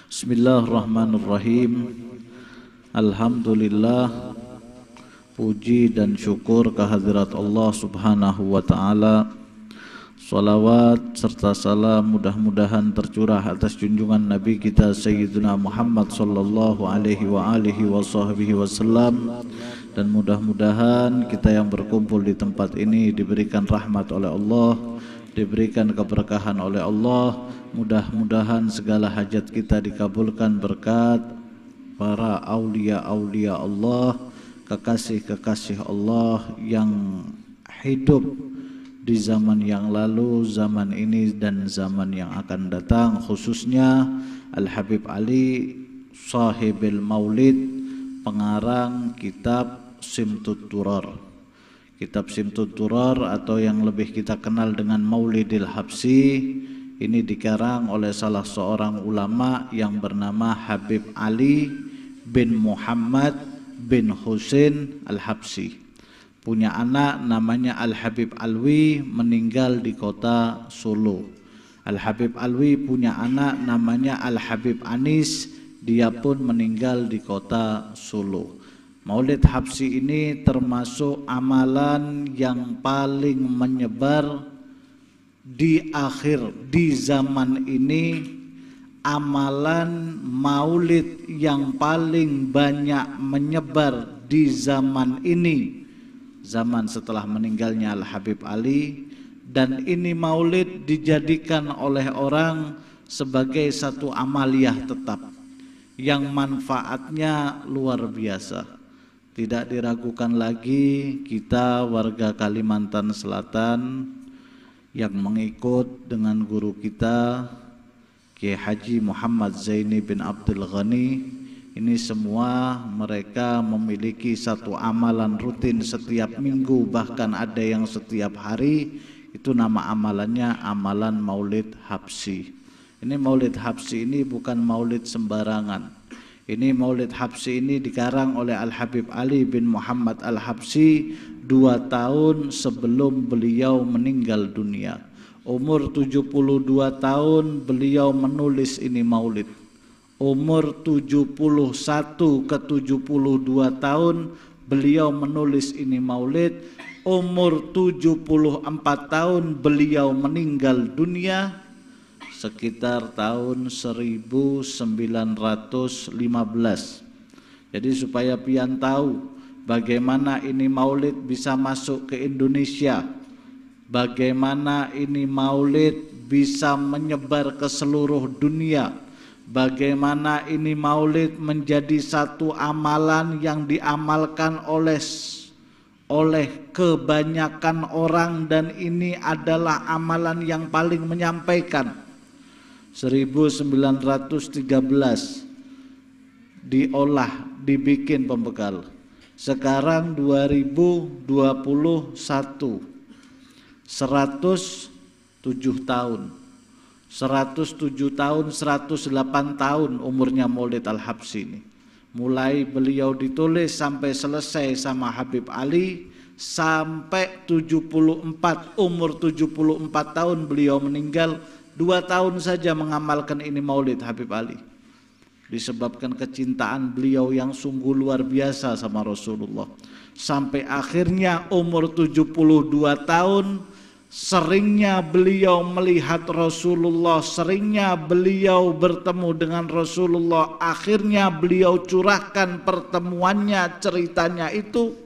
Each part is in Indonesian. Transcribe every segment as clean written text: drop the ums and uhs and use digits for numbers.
Bismillahirrahmanirrahim. Alhamdulillah, puji dan syukur kehadirat Allah Subhanahu wa ta'ala. Salawat serta salam mudah-mudahan tercurah atas junjungan Nabi kita Sayyidina Muhammad sallallahu alaihi wa alihi wa sahbihi wasallam. Dan mudah-mudahan kita yang berkumpul di tempat ini diberikan rahmat oleh Allah, diberikan keberkahan oleh Allah. Mudah-mudahan segala hajat kita dikabulkan berkat para aulia-aulia Allah, kekasih-kekasih Allah yang hidup di zaman yang lalu, zaman ini dan zaman yang akan datang, khususnya Al-Habib Ali Sahibil Maulid, pengarang kitab Simtud Durar. Kitab Simtud Durar atau yang lebih kita kenal dengan Maulidil Habsi ini dikarang oleh salah seorang ulama yang bernama Habib Ali bin Muhammad bin Husain Al-Habsi. Punya anak namanya Al-Habib Alwi, meninggal di kota Solo. Al-Habib Alwi punya anak namanya Al-Habib Anis, dia pun meninggal di kota Solo. Maulid Habsi ini termasuk amalan yang paling menyebar di zaman ini. Amalan maulid yang paling banyak menyebar di zaman ini, zaman setelah meninggalnya Al-Habib Ali. Dan ini maulid dijadikan oleh orang sebagai satu amaliyah tetap yang manfaatnya luar biasa. Tidak diragukan lagi kita warga Kalimantan Selatan yang mengikut dengan guru kita Kiai Haji Muhammad Zaini bin Abdul Ghani, ini semua mereka memiliki satu amalan rutin setiap minggu, bahkan ada yang setiap hari. Itu nama amalannya amalan Maulid Habsi. Ini Maulid Habsi ini bukan maulid sembarangan. Ini Maulid Habsi ini dikarang oleh Al-Habib Ali bin Muhammad Al-Habsi 2 tahun sebelum beliau meninggal dunia. Umur 72 tahun beliau menulis ini maulid. Umur 71 ke 72 tahun beliau menulis ini maulid. Umur 74 tahun beliau meninggal dunia sekitar tahun 1915. Jadi supaya pian tahu bagaimana ini maulid bisa masuk ke Indonesia, bagaimana ini maulid bisa menyebar ke seluruh dunia, bagaimana ini maulid menjadi satu amalan yang diamalkan oleh kebanyakan orang, dan ini adalah amalan yang paling menyampaikan. 1913 diolah, dibikin pembekal. Sekarang 2021, 107 tahun. 107 tahun, 108 tahun umurnya Maulid Al-Habsi ini. Mulai beliau ditulis sampai selesai sama Habib Ali, sampai 74, umur 74 tahun beliau meninggal. 2 tahun saja mengamalkan ini Maulid Habib Ali. Disebabkan kecintaan beliau yang sungguh luar biasa sama Rasulullah. Sampai akhirnya umur 72 tahun, seringnya beliau melihat Rasulullah, seringnya beliau bertemu dengan Rasulullah. Akhirnya beliau curahkan pertemuannya, ceritanya itu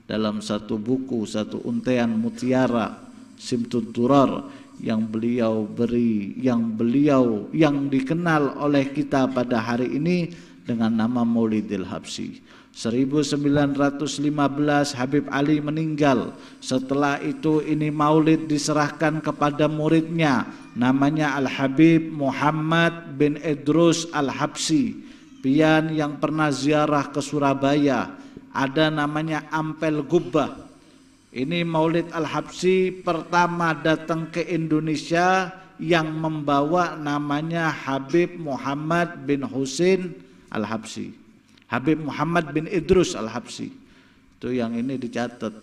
dalam satu buku, satu untean mutiara Simtud Durar yang beliau beri, yang dikenal oleh kita pada hari ini dengan nama Maulidil Habsi. 1915 Habib Ali meninggal. Setelah itu ini maulid diserahkan kepada muridnya, namanya Al-Habib Muhammad bin Idrus Al-Habsi. Pian yang pernah ziarah ke Surabaya, ada namanya Ampel Gubbah. Ini Maulid Al-Habsi pertama datang ke Indonesia yang membawa namanya Habib Muhammad bin Husain Al-Habsi. Habib Muhammad bin Idrus Al-Habsi. Itu yang ini dicatat.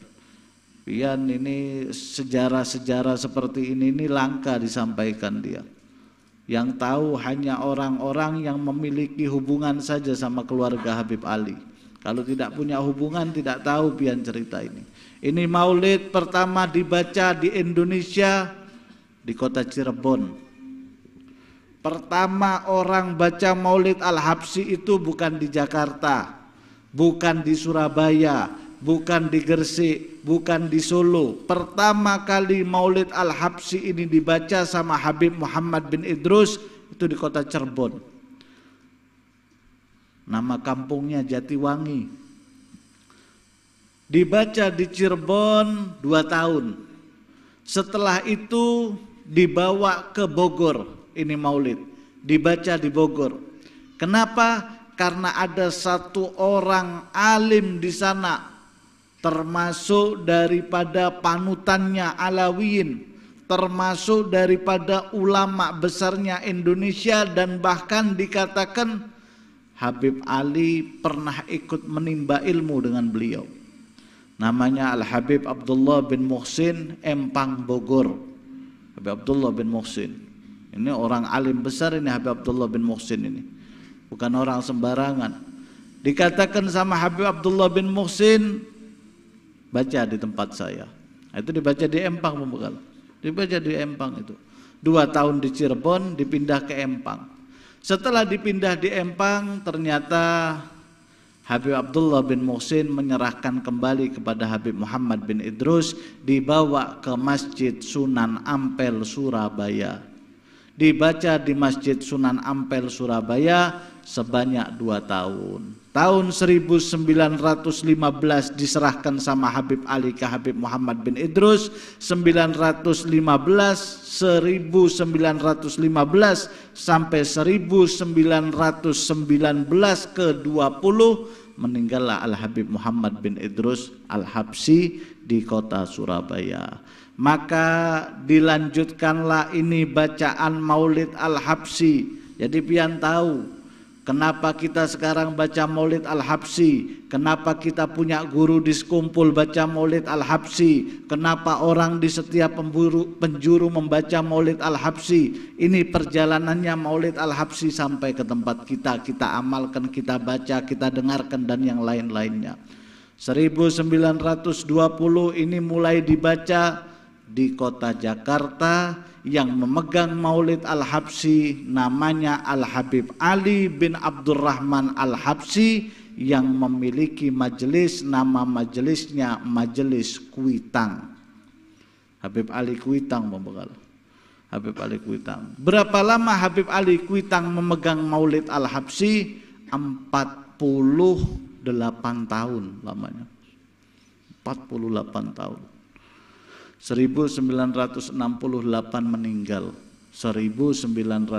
Pian ini sejarah-sejarah seperti ini langka disampaikan dia. Yang tahu hanya orang-orang yang memiliki hubungan saja sama keluarga Habib Ali. Kalau tidak punya hubungan tidak tahu pian cerita ini. Ini maulid pertama dibaca di Indonesia di kota Cirebon. Pertama orang baca maulid Al-Habsyi itu bukan di Jakarta, bukan di Surabaya, bukan di Gresik, bukan di Solo. Pertama kali maulid Al-Habsyi ini dibaca sama Habib Muhammad bin Idrus itu di kota Cirebon. Nama kampungnya Jatiwangi. Dibaca di Cirebon 2 tahun. Setelah itu dibawa ke Bogor. Ini maulid dibaca di Bogor. Kenapa? Karena ada satu orang alim di sana, termasuk daripada panutannya Alawiyin, termasuk daripada ulama besarnya Indonesia, dan bahkan dikatakan Habib Ali pernah ikut menimba ilmu dengan beliau. Namanya Al-Habib Abdullah bin Muhsin, Empang, Bogor. Habib Abdullah bin Muhsin. Ini orang alim besar ini Habib Abdullah bin Muhsin ini. Bukan orang sembarangan. Dikatakan sama Habib Abdullah bin Muhsin, baca di tempat saya. Itu dibaca di Empang, Pembekal. Dibaca di Empang itu. 2 tahun di Cirebon, dipindah ke Empang. Setelah dipindah di Empang, ternyata Habib Abdullah bin Muhsin menyerahkan kembali kepada Habib Muhammad bin Idrus, dibawa ke Masjid Sunan Ampel, Surabaya. Dibaca di Masjid Sunan Ampel, Surabaya sebanyak 2 tahun. Tahun 1915 diserahkan sama Habib Ali ke Habib Muhammad bin Idrus. 1915 sampai 1919 ke-20 meninggallah Al-Habib Muhammad bin Idrus Al-Habsyi di kota Surabaya. Maka dilanjutkanlah ini bacaan maulid Al-Habsyi. Jadi pian tahu kenapa kita sekarang baca maulid Al-Habsyi, kenapa kita punya guru di sekumpul baca maulid Al-Habsyi, kenapa orang di setiap penjuru membaca maulid Al-Habsyi. Ini perjalanannya maulid Al-Habsyi sampai ke tempat kita amalkan, kita baca, kita dengarkan, dan yang lain-lainnya. 1920 ini mulai dibaca di kota Jakarta. Yang memegang maulid Al-Habsyi namanya Al-Habib Ali bin Abdurrahman Al-Habsyi, yang memiliki majelis, nama majelisnya Majelis Kuitang. Habib Ali Kuitang membekal. Habib Ali Kuitang. Berapa lama Habib Ali Kuitang memegang maulid Al-Habsyi? 48 tahun lamanya. 48 tahun. 1968 meninggal. 1968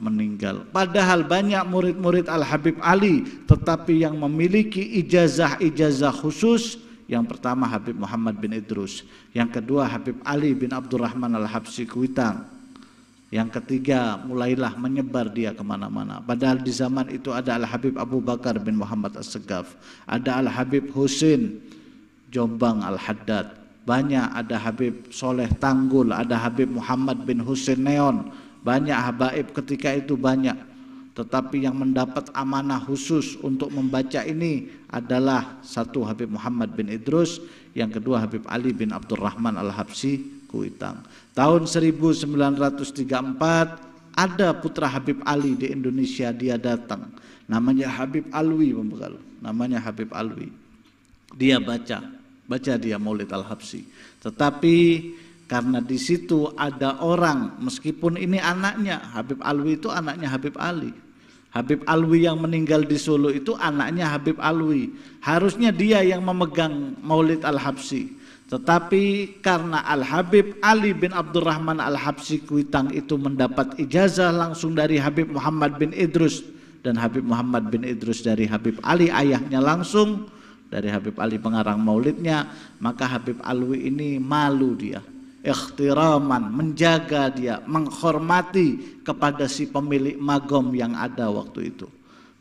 meninggal. Padahal banyak murid-murid Al-Habib Ali, tetapi yang memiliki ijazah-ijazah khusus, yang pertama Habib Muhammad bin Idrus, yang kedua Habib Ali bin Abdurrahman Al-Habsyi Kuitang, yang ketiga mulailah menyebar dia kemana-mana. Padahal di zaman itu ada Al-Habib Abu Bakar bin Muhammad As-Segaf, ada Al-Habib Husin Jombang Al-Haddad, banyak, ada Habib Soleh Tanggul, ada Habib Muhammad bin Husin Neon, banyak habaib ketika itu banyak. Tetapi yang mendapat amanah khusus untuk membaca ini adalah satu Habib Muhammad bin Idrus, yang kedua Habib Ali bin Abdurrahman Al-Habsyi Kuitang. Tahun 1934 ada putra Habib Ali di Indonesia, dia datang, namanya Habib Alwi, namanya Habib Alwi. Dia baca dia maulid Al-Habsyi. Tetapi karena di situ ada orang, meskipun ini anaknya, Habib Alwi itu anaknya Habib Ali. Habib Alwi yang meninggal di Solo itu anaknya Habib Alwi. Harusnya dia yang memegang maulid Al-Habsyi. Tetapi karena Al-Habib Ali bin Abdurrahman Al-Habsyi Kuitang itu mendapat ijazah langsung dari Habib Muhammad bin Idrus, dan Habib Muhammad bin Idrus dari Habib Ali, ayahnya langsung dari Habib Ali pengarang maulidnya, maka Habib Alwi ini malu dia, ikhtiraman, menjaga dia, menghormati kepada si pemilik magom yang ada waktu itu.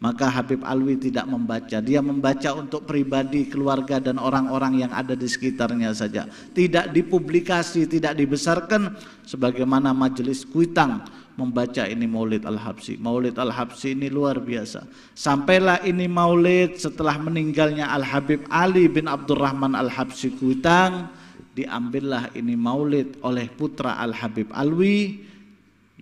Maka Habib Alwi tidak membaca, dia membaca untuk pribadi, keluarga dan orang-orang yang ada di sekitarnya saja. Tidak dipublikasi, tidak dibesarkan sebagaimana Majelis Kuitang membaca ini Maulid Al-Habsyi. Maulid Al-Habsyi ini luar biasa. Sampailah ini maulid setelah meninggalnya Al-Habib Ali bin Abdurrahman Al-Habsyi Kuitang, diambillah ini maulid oleh putra Al-Habib Alwi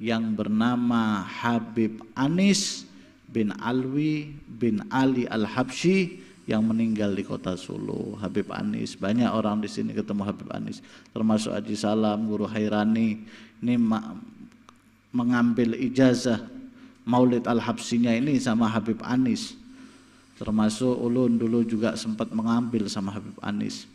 yang bernama Habib Anis bin Alwi bin Ali Al-Habsyi yang meninggal di kota Solo. Habib Anis, banyak orang di sini ketemu Habib Anis, termasuk Haji Salam, Guru Hairani. Ini mengambil ijazah Maulid Al-Habsyinya ini sama Habib Anis. Termasuk ulun dulu juga sempat mengambil sama Habib Anis.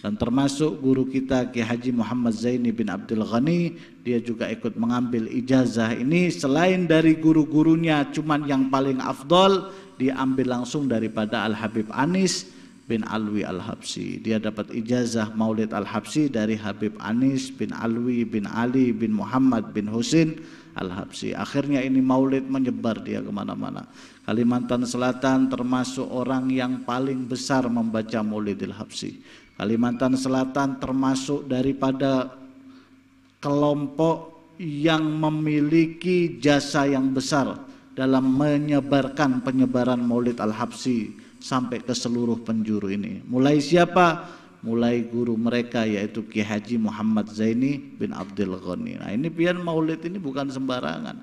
Dan termasuk guru kita Ki Haji Muhammad Zaini bin Abdul Ghani, dia juga ikut mengambil ijazah ini. Selain dari guru-gurunya, cuman yang paling afdol diambil langsung daripada Al-Habib Anis bin Alwi Al-Habsyi. Dia dapat ijazah Maulid Al-Habsyi dari Habib Anis bin Alwi bin Ali bin Muhammad bin Husin Al-Habsyi. Akhirnya ini maulid menyebar dia kemana-mana. Kalimantan Selatan termasuk orang yang paling besar membaca Maulid Al-Habsyi. Kalimantan Selatan termasuk daripada kelompok yang memiliki jasa yang besar dalam menyebarkan penyebaran Maulid Al-Habsyi sampai ke seluruh penjuru ini. Mulai siapa? Mulai guru mereka yaitu Ki Haji Muhammad Zaini bin Abdul Ghani. Nah ini pian maulid ini bukan sembarangan.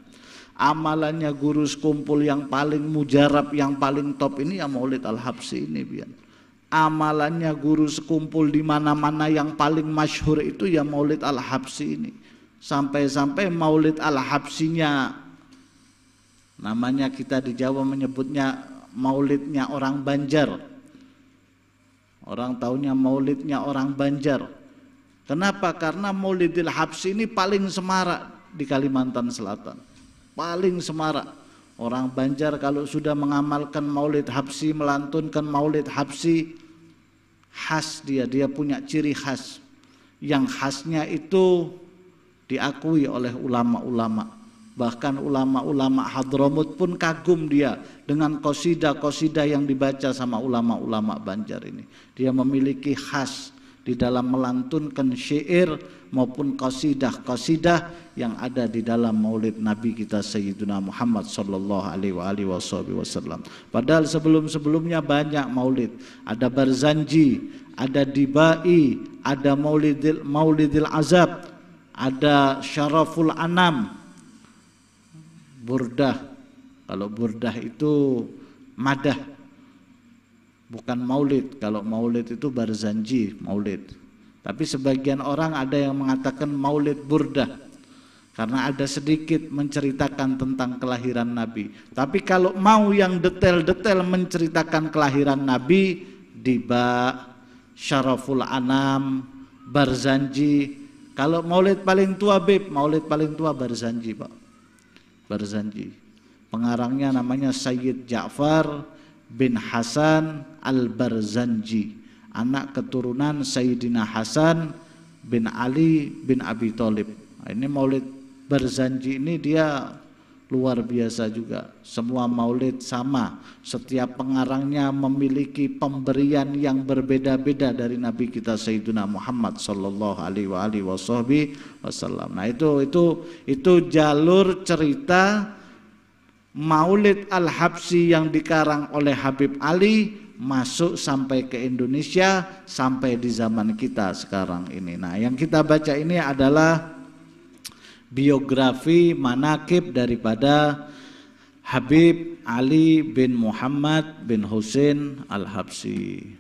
Amalannya guru sekumpul yang paling mujarab, yang paling top ini ya Maulid Al-Habsyi ini pian. Amalannya guru sekumpul di mana-mana yang paling masyhur itu ya Maulid Al-Habsyi ini. Sampai-sampai Maulid Al-Habsyinya, namanya kita di Jawa menyebutnya maulidnya orang Banjar. Orang taunya maulidnya orang Banjar. Kenapa? Karena Maulidil Habsyi ini paling semarak di Kalimantan Selatan. Paling semarak. Orang Banjar kalau sudah mengamalkan Maulid Habsyi, melantunkan Maulid Habsyi, khas dia punya ciri khas. Yang khasnya itu diakui oleh ulama-ulama. Bahkan ulama-ulama Hadramut pun kagum dia dengan qasidah-qasidah yang dibaca sama ulama-ulama Banjar ini. Dia memiliki khas di dalam melantunkan syair maupun qasidah-qasidah yang ada di dalam maulid Nabi kita Sayyidina Muhammad sallallahu alaihi wasallam. Padahal sebelum-sebelumnya banyak maulid. Ada Barzanji, ada Dibai, ada Maulidil Azab, ada Syaraful Anam, Burdah. Kalau burdah itu madah, bukan maulid. Kalau maulid itu Barzanji maulid. Tapi sebagian orang ada yang mengatakan maulid burdah karena ada sedikit menceritakan tentang kelahiran Nabi. Tapi kalau mau yang detail-detail menceritakan kelahiran Nabi, Diba, Syaraful Anam, Barzanji. Kalau maulid paling tua maulid paling tua Barzanji, Pak. Barzanji. Pengarangnya namanya Sayyid Ja'far bin Hasan Al-Barzanji, anak keturunan Sayyidina Hasan bin Ali bin Abi Thalib. Nah, ini maulid Barzanji ini dia luar biasa juga. Semua maulid sama, setiap pengarangnya memiliki pemberian yang berbeda-beda dari Nabi kita Sayyidina Muhammad sallallahu alaihi wasallam. Nah itu jalur cerita Maulid Al-Habsyi yang dikarang oleh Habib Ali masuk sampai ke Indonesia sampai di zaman kita sekarang ini. Nah, yang kita baca ini adalah biografi manaqib daripada Habib Ali bin Muhammad bin Husin Al-Habsyi.